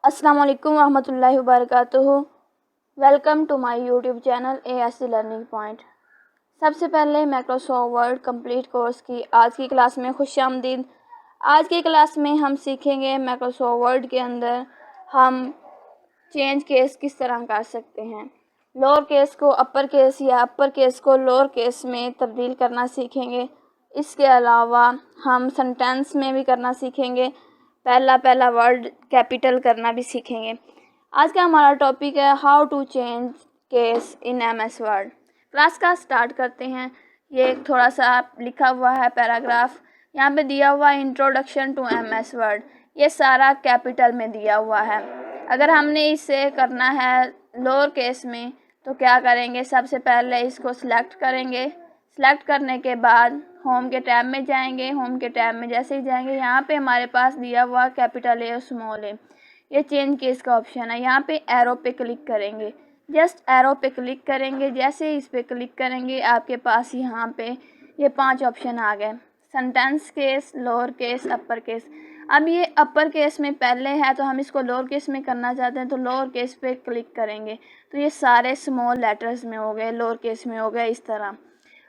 अस्सलाम वालेकुम रहमतुल्लाहि वबरकातुहू। Welcome to my YouTube channel ASC learning point. सबसे पहले माइक्रोसॉफ्ट वर्ड कंप्लीट कोर्स की आज की क्लास में खुशामदीद। आज की क्लास में हम सीखेंगे माइक्रोसॉफ्ट वर्ड के अंदर हम चेंज केस किस तरह कर सकते हैं। लोअर केस को अपर केस या अपर केस को लोअर केस में तब्दील करना सीखेंगे। इसके अलावा हम सेंटेंस में भी करना सीखेंगे। पहला वर्ड कैपिटल करना भी सीखेंगे। आज का हमारा टॉपिक है how to change case in MS Word. Class का स्टार्ट करते हैं। ये थोड़ा सा लिखा हुआ है पैराग्राफ, यहाँ पे दिया हुआ इंट्रोडक्शन टू MS वर्ड। ये सारा कैपिटल में दिया हुआ है। अगर हमने इसे करना है लोअर केस में तो क्या करेंगे, सबसे पहले इसको सिलेक्ट करेंगे। सिलेक्ट करने के बाद होम के टैब में जाएंगे। होम के टैब में जैसे ही जाएंगे यहाँ पे हमारे पास दिया हुआ कैपिटल ए और स्मॉल ए, ये चेंज केस का ऑप्शन है। यहाँ पे एरो पे क्लिक करेंगे। जस्ट एरो पे क्लिक करेंगे, जैसे ही इस पे क्लिक करेंगे आपके पास यहाँ पे ये 5 ऑप्शन आ गए। Sentence case, lower case, upper case. अब ये अपर केस में पहले है तो हम इसको लोअर केस में करना चाहते हैं तो लोअर केस पे क्लिक करेंगे तो ये सारे स्मॉल लेटर्स में हो गए, लोअर केस में हो गए इस तरह।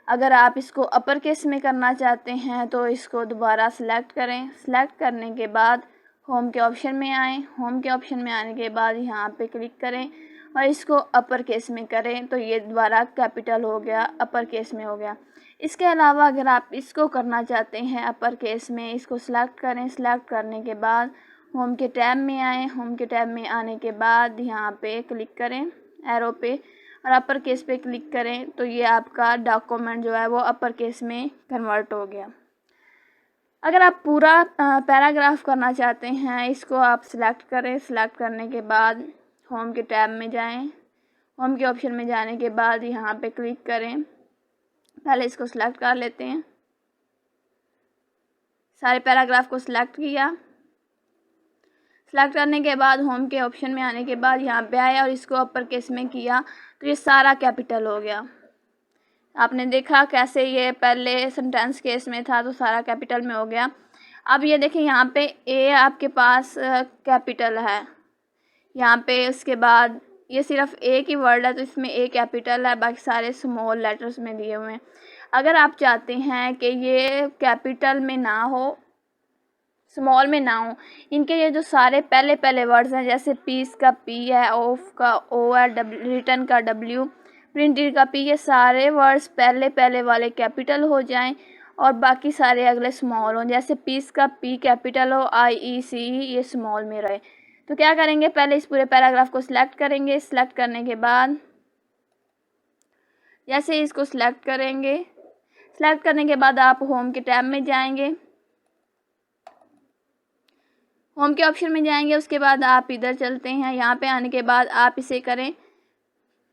अगर आप इसको अपर केस में करना चाहते हैं तो इसको दोबारा सिलेक्ट करें। सिलेक्ट करने के बाद होम के ऑप्शन में आएँ। होम के ऑप्शन में आने के बाद यहाँ पे क्लिक करें और इसको अपर केस में करें तो ये दोबारा कैपिटल हो गया, अपर केस में हो गया। इसके अलावा अगर आप इसको करना चाहते हैं अपर केस में, इसको सिलेक्ट करें। सिलेक्ट करने के बाद होम के टैब में आएँ। होम के टैब में आने के बाद यहाँ पे क्लिक करें एरो पे और अपर केस पे क्लिक करें तो ये आपका डॉक्यूमेंट जो है वो अपर केस में कन्वर्ट हो गया। अगर आप पूरा पैराग्राफ करना चाहते हैं, इसको आप सिलेक्ट करें। सिलेक्ट करने के बाद होम के टैब में जाएं। होम के ऑप्शन में जाने के बाद यहाँ पे क्लिक करें। पहले इसको सिलेक्ट कर लेते हैं। सारे पैराग्राफ को सिलेक्ट किया। सिलेक्ट करने के बाद होम के ऑप्शन में आने के बाद यहाँ पे आए और इसको अपर केस में किया तो ये सारा कैपिटल हो गया। आपने देखा कैसे ये पहले सेंटेंस केस में था तो सारा कैपिटल में हो गया। अब ये देखें यहाँ पे ए आपके पास कैपिटल है यहाँ पे। उसके बाद ये सिर्फ ए की वर्ड है तो इसमें ए कैपिटल है, बाकी सारे स्मॉल लेटर्स में दिए हुए हैं। अगर आप चाहते हैं कि ये कैपिटल में ना हो, स्मॉल में ना हो, इनके ये जो सारे पहले वर्ड्स हैं जैसे पीस का पी है, ऑफ का ओ है, रिटर्न का W, प्रिंटेड का पी, ये सारे वर्ड्स पहले वाले कैपिटल हो जाएं और बाकी सारे अगले स्मॉल हों। जैसे पीस का पी कैपिटल हो, IEC ये स्मॉल में रहे। तो क्या करेंगे, पहले इस पूरे पैराग्राफ को सिलेक्ट करेंगे। सिलेक्ट करने के बाद जैसे इसको सिलेक्ट करेंगे, सिलेक्ट करने के बाद आप होम के टैब में जाएंगे। होम के ऑप्शन में जाएंगे, उसके बाद आप इधर चलते हैं। यहाँ पे आने के बाद आप इसे करें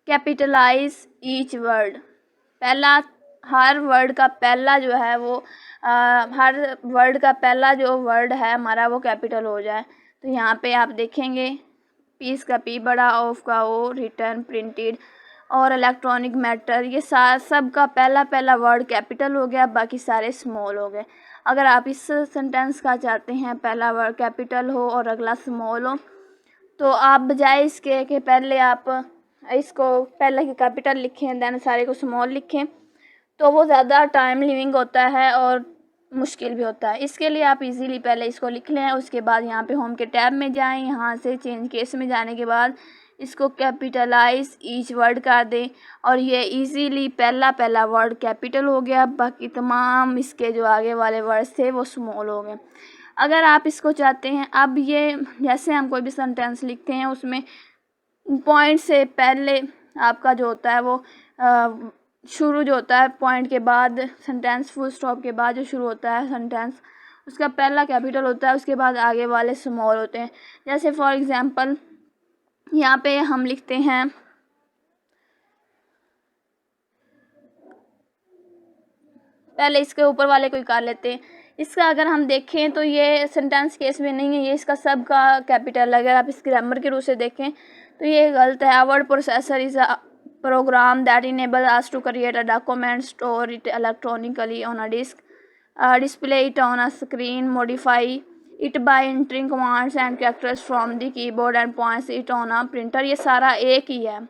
कैपिटलाइज ईच वर्ड। पहला, हर वर्ड का पहला जो है वो हर वर्ड का पहला जो वर्ड है हमारा वो कैपिटल हो जाए। तो यहाँ पे आप देखेंगे पीस का पी बड़ा, ऑफ का ओ, रिटर्न, प्रिंटेड और इलेक्ट्रॉनिक मैटर, ये सब का पहला वर्ड कैपिटल हो गया, बाकी सारे स्मॉल हो गए। अगर आप इस सेंटेंस का चाहते हैं पहला वर्ड कैपिटल हो और अगला स्मॉल हो तो आप बजाय इसके कि पहले आप इसको पहले कैपिटल लिखें देन सारे को स्मॉल लिखें तो वो ज़्यादा टाइम लिविंग होता है और मुश्किल भी होता है। इसके लिए आप इजीली पहले इसको लिख लें। उसके बाद यहाँ पे होम के टैब में जाएं। यहाँ से चेंज केस में जाने के बाद इसको कैपिटलाइज ईच वर्ड कर दें और ये इजीली पहला वर्ड कैपिटल हो गया, बाकी तमाम इसके जो आगे वाले वर्ड्स थे वो स्मॉल हो गए। अगर आप इसको चाहते हैं, अब ये जैसे हम कोई भी सेंटेंस लिखते हैं उसमें पॉइंट से पहले आपका जो होता है वो शुरू जो होता है पॉइंट के बाद, सेंटेंस फुल स्टॉप के बाद जो शुरू होता है सेंटेंस, उसका पहला कैपिटल होता है, उसके बाद आगे वाले स्मॉल होते हैं। जैसे फॉर एग्जांपल यहाँ पे हम लिखते हैं पहले इसके ऊपर वाले को कर लेते हैं। इसका अगर हम देखें तो ये सेंटेंस केस में नहीं है, ये इसका सब का कैपिटल। अगर आप इस ग्रामर के रूप से देखें तो ये गलत है। Word processor is a program that enable us to create a document, store it electronically on a disk, display it on a screen, modify it by entering commands and characters from the keyboard and points it on a printer. ये सारा एक ही है,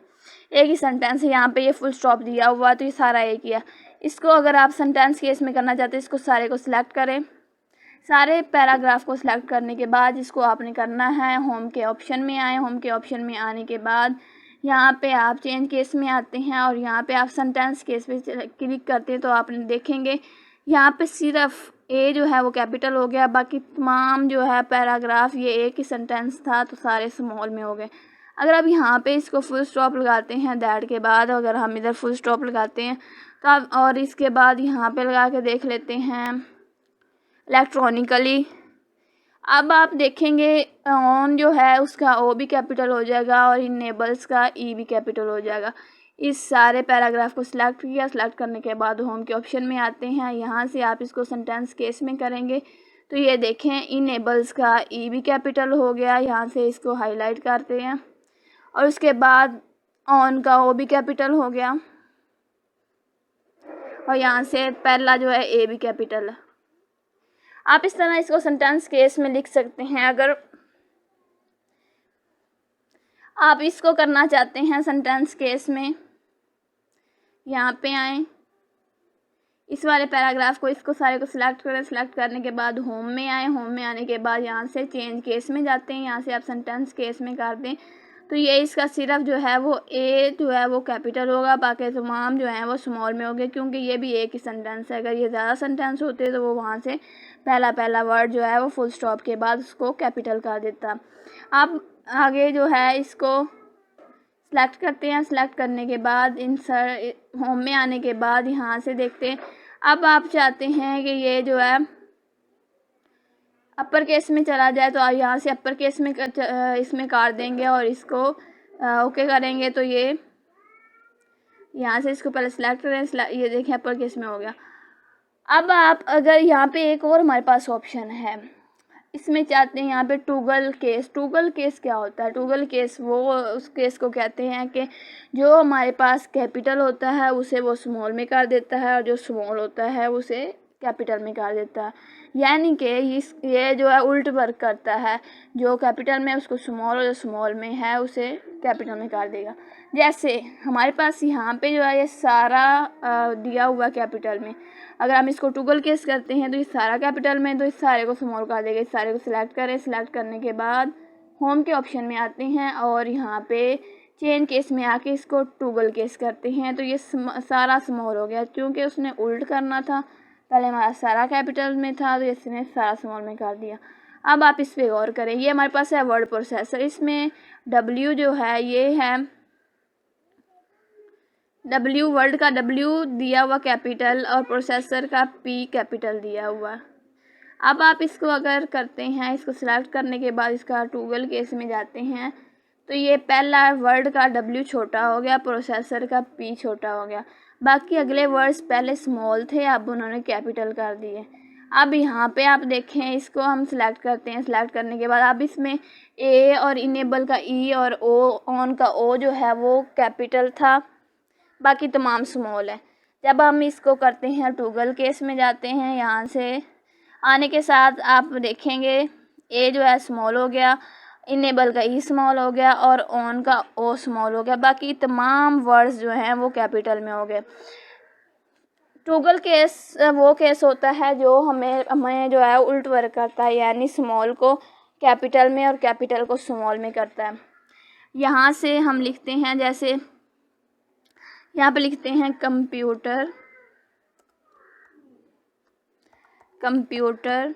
एक ही sentence है। यहाँ पे ये full stop दिया हुआ तो ये सारा एक ही है। इसको अगर आप सेंटेंस केस में करना चाहते हैं, इसको सारे को सिलेक्ट करें। सारे पैराग्राफ को सिलेक्ट करने के बाद इसको आपने करना है होम के ऑप्शन में आए। होम के ऑप्शन में आने के बाद यहाँ पे आप चेंज केस में आते हैं और यहाँ पे आप सेंटेंस केस पे क्लिक करते हैं तो आपने देखेंगे यहाँ पे सिर्फ ए जो है वो कैपिटल हो गया, बाकी तमाम जो है पैराग्राफ ये एक ही सेंटेंस था तो सारे स्मॉल में हो गए। अगर अब यहाँ पे इसको फुल स्टॉप लगाते हैं दैट के बाद, अगर हम इधर फुल स्टॉप लगाते हैं तो आप और इसके बाद यहाँ पे लगा के देख लेते हैं इलेक्ट्रॉनिकली। अब आप देखेंगे ऑन जो है उसका ओ भी कैपिटल हो जाएगा और इनेबल्स का ई भी कैपिटल हो जाएगा। इस सारे पैराग्राफ को सिलेक्ट किया। सिलेक्ट करने के बाद होम के ऑप्शन में आते हैं। यहाँ से आप इसको सेंटेंस केस में करेंगे तो ये देखें इनेबल्स का ई भी कैपिटल हो गया। यहाँ से इसको हाईलाइट करते हैं और उसके बाद ऑन का ओ भी कैपिटल हो गया और यहाँ से पहला जो है ए भी कैपिटल है। आप इस तरह इसको सेंटेंस केस में लिख सकते हैं। अगर आप इसको करना चाहते हैं सेंटेंस केस में, यहाँ पे आएँ, इस वाले पैराग्राफ को इसको सारे को सिलेक्ट करें। सिलेक्ट करने के बाद होम में आए। होम में आने के बाद यहाँ से चेंज केस में जाते हैं। यहाँ से आप सेंटेंस केस में कर दें तो ये इसका सिर्फ जो है वो ए जो है वो कैपिटल होगा, बाकी तमाम जो है वो स्मॉल में होंगे क्योंकि ये भी एक ही सेंटेंस है। अगर ये ज़्यादा सेंटेंस होते तो वो वहाँ से पहला वर्ड जो है वो फुल स्टॉप के बाद उसको कैपिटल कर देता। अब आगे जो है इसको सिलेक्ट करते हैं। सिलेक्ट करने के बाद इंसर्ट होम में आने के बाद यहाँ से देखते हैं। अब आप चाहते हैं कि ये जो है अपर केस में चला जाए तो आप यहाँ से अपर केस में इसमें काट देंगे और इसको ओके करेंगे तो ये यहाँ से इसको पहले सिलेक्ट करें। ये देखिए अपर केस में हो गया। अब आप अगर यहाँ पे एक और हमारे पास ऑप्शन है, इसमें चाहते हैं यहाँ पे टूगल केस। टूगल केस क्या होता है? टूगल केस वो उस केस को कहते हैं कि जो हमारे पास कैपिटल होता है उसे वो स्मॉल में कर देता है और जो स्मॉल होता है उसे कैपिटल में कर देता है। यानी कि ये जो है उल्ट वर्क करता है, जो कैपिटल में उसको स्मॉल और जो स्मॉल में है उसे कैपिटल में कर देगा। जैसे हमारे पास यहाँ पे जो है ये सारा दिया हुआ कैपिटल में, अगर हम इसको टूगल केस करते हैं तो ये सारा कैपिटल में, तो इस सारे को स्मॉल कर देगा। इस सारे को सिलेक्ट करें। सिलेक्ट करने के बाद होम के ऑप्शन में आते हैं और यहाँ पे चेंज केस में आके इसको टूगल केस करते हैं तो ये सारा स्मॉल हो गया क्योंकि उसने उल्ट करना था। पहले हमारा सारा कैपिटल में था तो इसने सारा स्मॉल में कर दिया। अब आप इस पर गौर करें। ये हमारे पास है वर्ड प्रोसेसर। इसमें W जो है ये है W, वर्ड का W दिया हुआ कैपिटल और प्रोसेसर का P कैपिटल दिया हुआ। अब आप इसको अगर करते हैं, इसको सिलेक्ट करने के बाद इसका टूगल केस में जाते हैं तो ये पहला वर्ड का W छोटा हो गया, प्रोसेसर का P छोटा हो गया। बाकी अगले वर्ड्स पहले स्मॉल थे, अब उन्होंने कैपिटल कर दिए। अब यहाँ पे आप देखें, इसको हम सिलेक्ट करते हैं। सिलेक्ट करने के बाद अब इसमें ए और इनेबल का ई और ओ, ऑन का ओ जो है वो कैपिटल था, बाकी तमाम स्मॉल है। जब हम इसको करते हैं टूगल केस में जाते हैं, यहाँ से आने के साथ आप देखेंगे ए जो है स्मॉल हो गया, इनेबल का ई स्मॉल हो गया और ऑन का ओ स्मॉल हो गया। बाकी तमाम वर्ड्स जो हैं वो कैपिटल में हो गए। टूगल केस वो केस होता है जो हमें जो है उल्ट वर्क करता है, यानी स्मॉल को कैपिटल में और कैपिटल को स्मॉल में करता है। यहाँ से हम लिखते हैं, जैसे यहाँ पे लिखते हैं computer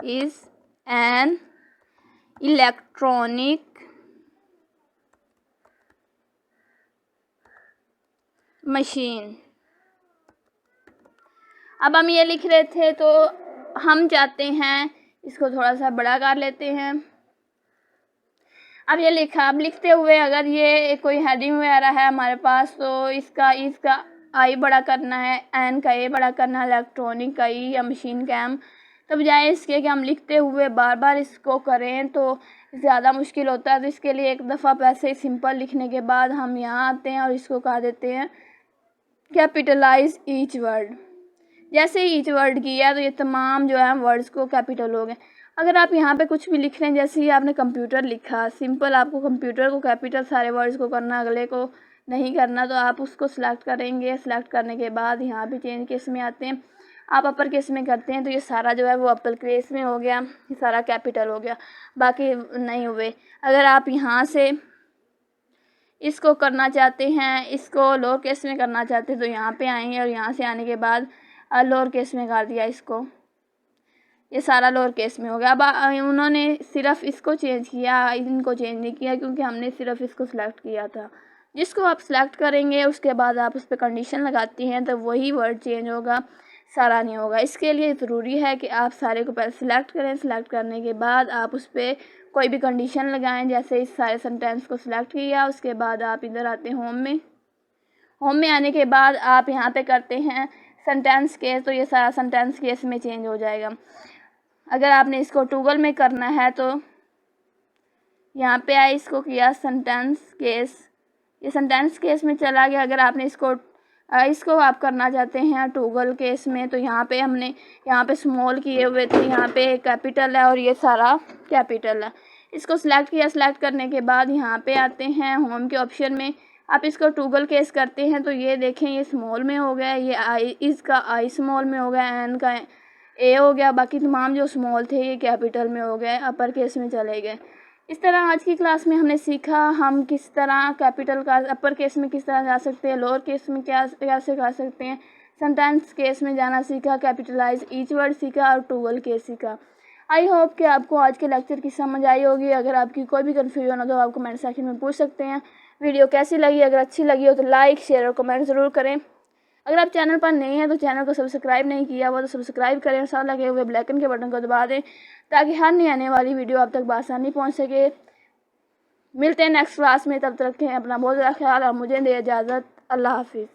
is an electronic machine. अब हम ये लिख रहे थे तो हम चाहते हैं इसको थोड़ा सा बड़ा कर लेते हैं। अब ये लिखा, अब लिखते हुए अगर ये कोई हेडिंग वगैरह है हमारे पास तो इसका आई बड़ा करना है, एन का ए बड़ा करना है, इलेक्ट्रॉनिक का ई या मशीन का एम, तो बजाय इसके कि हम लिखते हुए बार बार इसको करें तो ज़्यादा मुश्किल होता है। तो इसके लिए एक दफ़ा वैसे ही सिंपल लिखने के बाद हम यहाँ आते हैं और इसको कह देते हैं कैपिटलाइज ईच वर्ड। जैसे ही ईच वर्ड किया तो ये तमाम जो है वर्ड्स को कैपिटल हो गए। अगर आप यहाँ पे कुछ भी लिख रहे हैं, जैसे ही आपने कंप्यूटर लिखा, सिंपल आपको कंप्यूटर को कैपिटल सारे वर्ड्स को करना, अगले को नहीं करना, तो आप उसको सिलेक्ट करेंगे। सिलेक्ट करने के बाद यहाँ पे चेंज केस में आते हैं, आप अपर केस में करते हैं तो ये सारा जो है वो अपर केस में हो गया, ये सारा कैपिटल हो गया, बाकी नहीं हुए। अगर आप यहाँ से इसको करना चाहते हैं, इसको लोअर केस में करना चाहते हैं, तो यहाँ पे आएंगे और यहाँ से आने के बाद लोअर केस में कर दिया इसको, ये सारा लोअर केस में हो गया। अब उन्होंने सिर्फ इसको चेंज किया, इनको चेंज नहीं किया, क्योंकि हमने सिर्फ इसको सिलेक्ट किया था। जिसको आप सिलेक्ट करेंगे उसके बाद आप उस पर कंडीशन लगाती हैं तो वही वर्ड चेंज होगा, सारा नहीं होगा। इसके लिए ज़रूरी है कि आप सारे को पहले सिलेक्ट करें। सिलेक्ट करने के बाद आप उस पर कोई भी कंडीशन लगाएं। जैसे इस सारे सेंटेंस को सिलेक्ट किया, उसके बाद आप इधर आते हैं होम में। होम में आने के बाद आप यहाँ पे करते हैं सेंटेंस केस, तो ये सारा सेंटेंस केस में चेंज हो जाएगा। अगर आपने इसको टूगल में करना है तो यहाँ पे आए, इसको किया सेंटेंस केस, ये सेंटेंस केस में चला गया। अगर आपने इसको आप करना चाहते हैं टूगल केस में, तो यहाँ पे हमने यहाँ पे स्मॉल किए हुए थे, यहाँ पे कैपिटल है और ये सारा कैपिटल है। इसको सिलेक्ट किया, सिलेक्ट करने के बाद यहाँ पे आते हैं होम के ऑप्शन में। आप इसको टूगल केस करते हैं तो ये देखें, ये स्मॉल में हो गया, ये आई, इसका आई स्मॉल में हो गया, एन का ए हो गया, बाकी तमाम जो स्मॉल थे ये कैपिटल में हो गए, अपर केस में चले गए। इस तरह आज की क्लास में हमने सीखा हम किस तरह कैपिटल का अपर केस में किस तरह जा सकते हैं, लोअर केस में कैसे कर सकते हैं, सेंटेंस केस में जाना सीखा, कैपिटलाइज ईच वर्ड सीखा और टूगल केस सीखा। आई होप कि आपको आज के लेक्चर की समझ आई होगी। अगर आपकी कोई भी कन्फ्यूजन हो तो आप कमेंट सेक्शन में पूछ सकते हैं। वीडियो कैसी लगी, अगर अच्छी लगी हो तो लाइक शेयर और कमेंट ज़रूर करें। अगर आप चैनल पर नए हैं तो चैनल को सब्सक्राइब नहीं किया हुआ तो सब्सक्राइब करें और साथ लगे हुए बेल आइकन के बटन को दबा दें, ताकि हर नई आने वाली वीडियो आप तक बआसानी पहुंच सके। मिलते हैं नेक्स्ट क्लास में, तब तक रखें अपना बहुत ज़्यादा ख्याल और मुझे दे इजाज़त। अल्लाह हाफिज़।